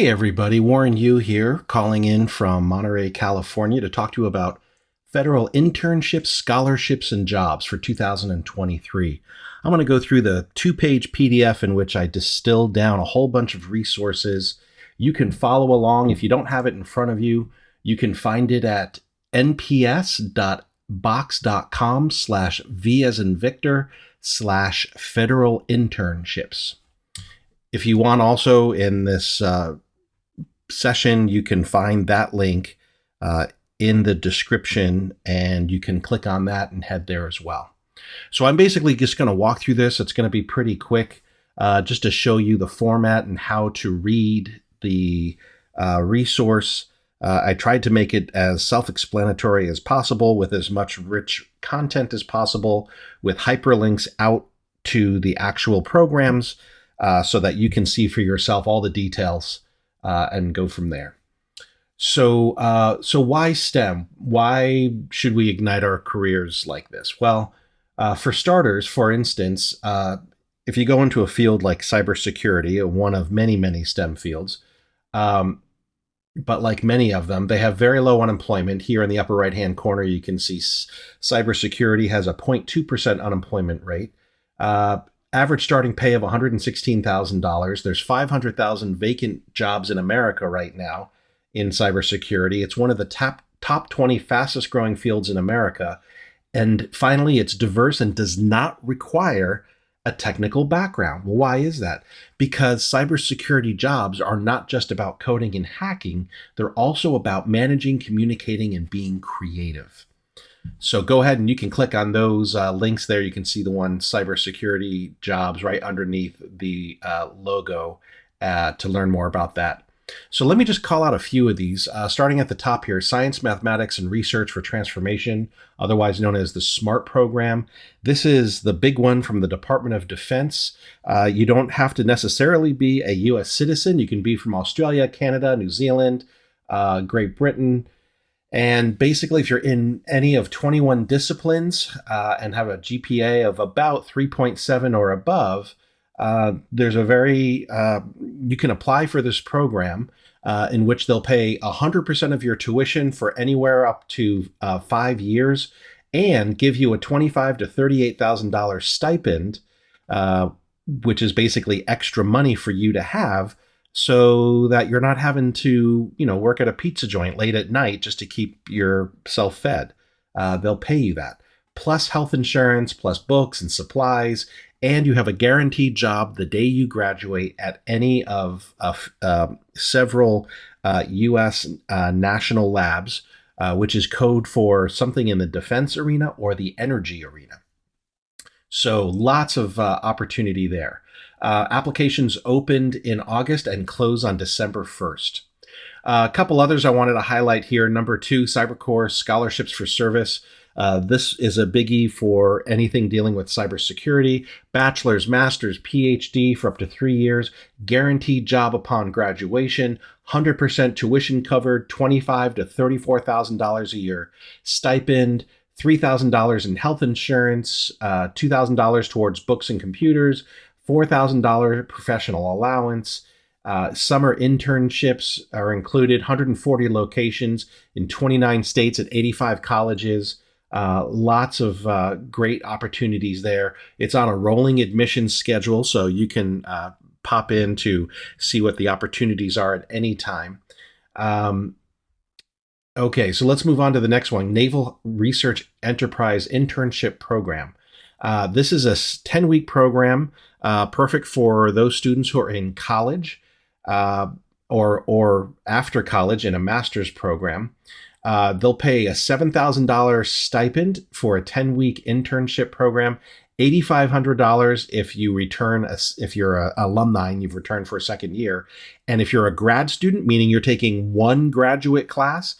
Hey everybody, Warren Yu here, calling in from Monterey, California to talk to you about federal internships, scholarships, and jobs for 2023. I'm going to go through the two-page PDF in which I distilled down a whole bunch of resources. You can follow along. If you don't have it in front of you, you can find it at nps.box.com/V as in Victor/federal internships. If you want also in this session, you can find that link in the description and you can click on that and head there as well. So I'm basically just going to walk through this. It's going to be pretty quick just to show you the format and how to read the resource. I tried to make it as self-explanatory as possible with as much rich content as possible with hyperlinks out to the actual programs so that you can see for yourself all the details and go from there. So why STEM? Why should we ignite our careers like this? Well, for starters, for instance, if you go into a field like cybersecurity, one of many, many STEM fields, but like many of them, they have very low unemployment. Here in the upper right-hand corner, you can see cybersecurity has a 0.2% unemployment rate. Average starting pay of $116,000. There's 500,000 vacant jobs in America right now in cybersecurity. It's one of the top 20 fastest growing fields in America. And finally, it's diverse and does not require a technical background. Well, why is that? Because cybersecurity jobs are not just about coding and hacking. They're also about managing, communicating, and being creative. So go ahead and you can click on those links there. You can see the one cybersecurity jobs right underneath the logo to learn more about that. So let me just call out a few of these, starting at the top here, Science, Mathematics, and Research for Transformation, otherwise known as the SMART program. This is the big one from the Department of Defense. You don't have to necessarily be a U.S. citizen. You can be from Australia, Canada, New Zealand, Great Britain. And basically, if you're in any of 21 disciplines and have a GPA of about 3.7 or above, there's a you can apply for this program in which they'll pay 100% of your tuition for anywhere up to 5 years and give you a $25,000 to $38,000 stipend, which is basically extra money for you to have, so that you're not having to, work at a pizza joint late at night just to keep yourself fed. They'll pay you that. Plus health insurance, plus books and supplies, and you have a guaranteed job the day you graduate at any of several U.S. National labs, which is code for something in the defense arena or the energy arena. So lots of opportunity there. Applications opened in August and close on December 1st. A couple others I wanted to highlight here. Number 2, CyberCore Scholarships for Service. This is a biggie for anything dealing with cybersecurity. Bachelor's, master's, PhD for up to 3 years. Guaranteed job upon graduation. 100% tuition covered. $25,000 to $34,000 a year. Stipend. $3,000 in health insurance. $2,000 towards books and computers. $4,000 professional allowance. Summer internships are included, 140 locations in 29 states at 85 colleges. Lots of great opportunities there. It's on a rolling admissions schedule, so you can pop in to see what the opportunities are at any time. Okay, so let's move on to the next one, Naval Research Enterprise Internship Program. This is a 10-week program, perfect for those students who are in college or after college in a master's program. They'll pay a $7,000 stipend for a 10-week internship program, $8,500 if you return, if you're an alumni and you've returned for a second year. And if you're a grad student, meaning you're taking one graduate class,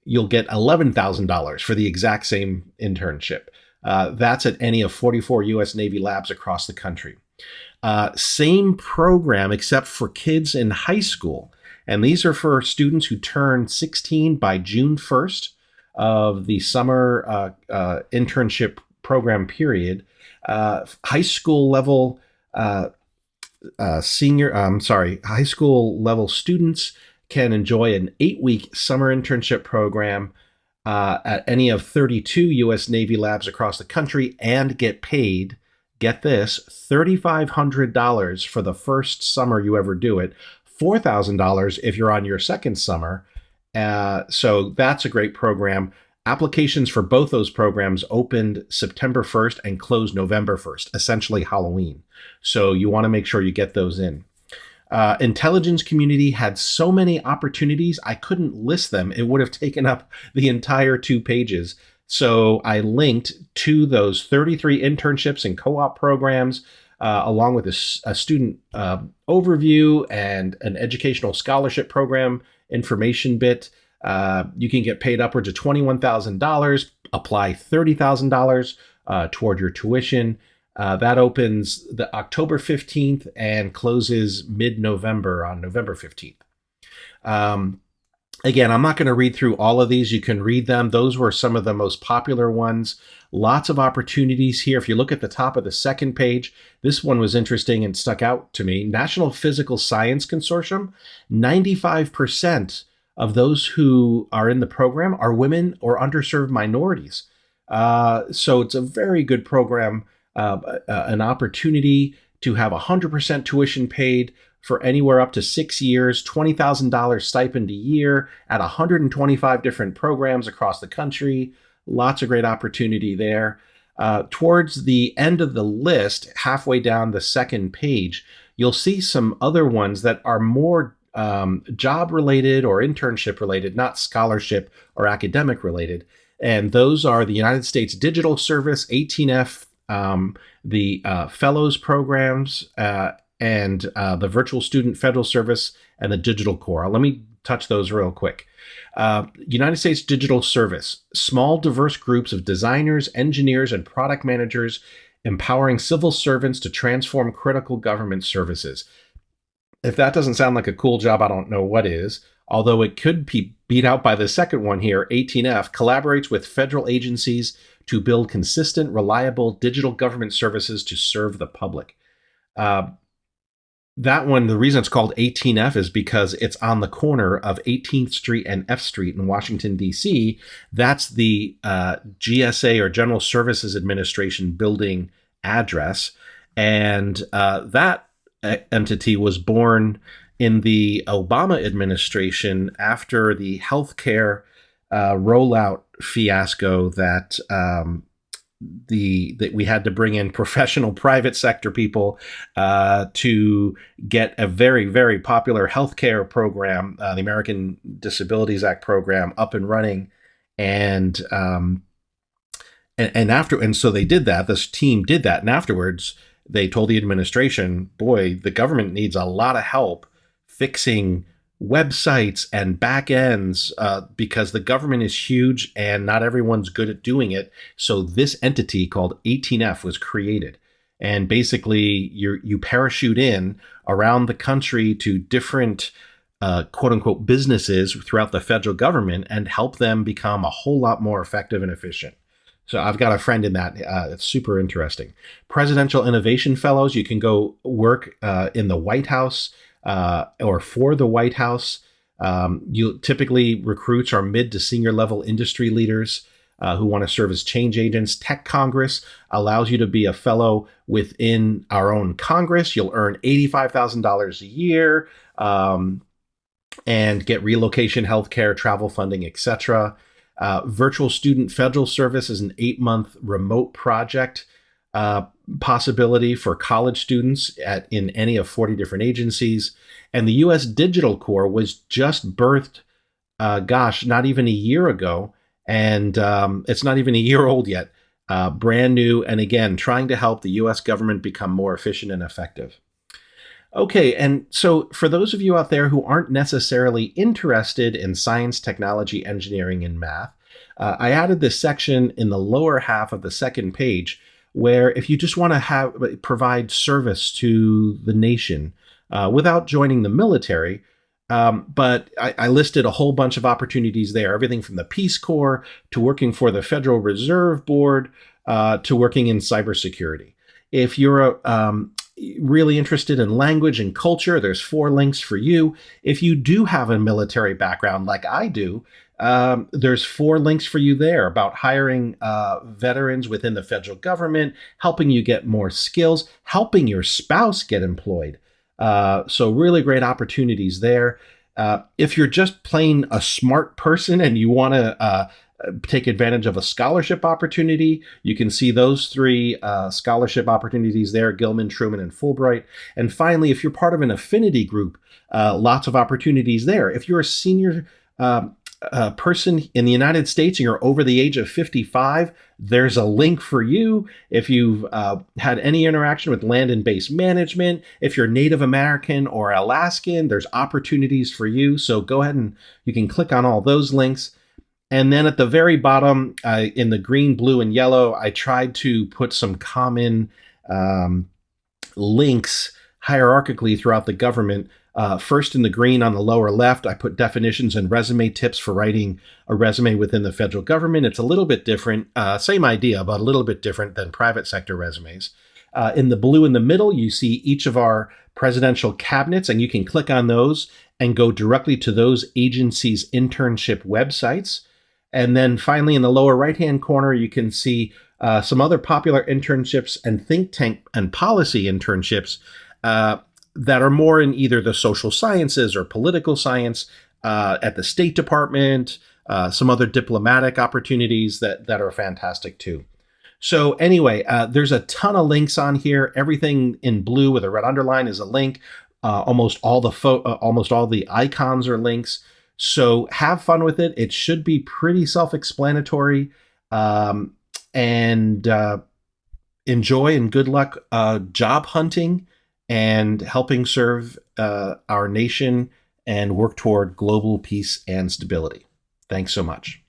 you'll get $11,000 for the exact same internship. That's at any of 44 U.S. Navy labs across the country. Same program except for kids in high school. And these are for students who turn 16 by June 1st of the summer internship program period. High school level high school level students can enjoy an 8-week summer internship program at any of 32 U.S. Navy labs across the country and get paid, get this, $3,500 for the first summer you ever do it, $4,000 if you're on your second summer. So that's a great program. Applications for both those programs opened September 1st and closed November 1st, essentially Halloween. So you want to make sure you get those in. Intelligence community had so many opportunities, I couldn't list them. It would have taken up the entire 2 pages. So I linked to those 33 internships and co-op programs, along with a student overview and an educational scholarship program information bit. You can get paid upwards of $21,000, apply $30,000 toward your tuition. That opens the October 15th and closes mid-November on November 15th. Again, I'm not going to read through all of these. You can read them. Those were some of the most popular ones. Lots of opportunities here. If you look at the top of the second page, this one was interesting and stuck out to me. National Physical Science Consortium, 95% of those who are in the program are women or underserved minorities. So it's a very good program. An opportunity to have 100% tuition paid for anywhere up to 6 years, $20,000 stipend a year at 125 different programs across the country. Lots of great opportunity there. Towards the end of the list, halfway down the second page, you'll see some other ones that are more job related or internship related, not scholarship or academic related. And those are the United States Digital Service, 18F, the Fellows programs, and the Virtual Student Federal Service and the Digital Corps. Let me touch those real quick. United States Digital Service, small diverse groups of designers, engineers, and product managers empowering civil servants to transform critical government services. If that doesn't sound like a cool job, I don't know what is. Although it could be beat out by the second one here, 18F, collaborates with federal agencies to build consistent, reliable digital government services to serve the public. That one, the reason it's called 18F is because it's on the corner of 18th Street and F Street in Washington, D.C. That's the GSA, or General Services Administration, building address. And that entity was born in the Obama administration after the healthcare rollout fiasco that we had to bring in professional private sector people to get a very, very popular healthcare program, the American Disabilities Act program, up and running. And so they did that. This team did that, and afterwards they told the administration, boy, the government needs a lot of help fixing websites and back ends because the government is huge and not everyone's good at doing it. So this entity called 18F was created. And basically you parachute in around the country to different quote unquote businesses throughout the federal government and help them become a whole lot more effective and efficient. So I've got a friend in that. It's super interesting. Presidential Innovation Fellows, you can go work in the White House or for the White House. You typically, recruits are mid to senior level industry leaders who want to serve as change agents. Tech Congress allows you to be a fellow within our own Congress. You'll earn $85,000 a year and get relocation, healthcare, travel funding, etc. Virtual Student Federal Service is an 8-month remote project possibility for college students in any of 40 different agencies. And the U.S. Digital Corps was just birthed, not even a year ago. And it's not even a year old yet. Brand new. And again, trying to help the U.S. government become more efficient and effective. Okay, and so for those of you out there who aren't necessarily interested in science, technology, engineering, and math, I added this section in the lower half of the second page where if you just want to provide service to the nation without joining the military, but I listed a whole bunch of opportunities there, everything from the Peace Corps to working for the Federal Reserve Board to working in cybersecurity. If you're really interested in language and culture, there's 4 links for you. If you do have a military background like I do, there's 4 links for you there about hiring veterans within the federal government, helping you get more skills, helping your spouse get employed. So really great opportunities there. If you're just plain a smart person and you want to take advantage of a scholarship opportunity, you can see those 3 scholarship opportunities there: Gilman, Truman, and Fulbright. And finally, if you're part of an affinity group, lots of opportunities there. If you're a senior person in the United States and you're over the age of 55, there's a link for you. If you've had any interaction with land and base management, if you're Native American or Alaskan, there's opportunities for you. So go ahead and you can click on all those links. And then at the very bottom, in the green, blue, and yellow, I tried to put some common links hierarchically throughout the government. First, in the green on the lower left, I put definitions and resume tips for writing a resume within the federal government. It's a little bit different, same idea, but a little bit different than private sector resumes. In the blue in the middle, you see each of our presidential cabinets, and you can click on those and go directly to those agencies' internship websites. And then finally, in the lower right-hand corner, you can see some other popular internships and think tank and policy internships that are more in either the social sciences or political science, at the State Department, some other diplomatic opportunities that are fantastic too. So anyway, there's a ton of links on here. Everything in blue with a red underline is a link. Almost all the icons are links. So have fun with it. It should be pretty self-explanatory, and enjoy, and good luck job hunting and helping serve our nation and work toward global peace and stability. Thanks so much.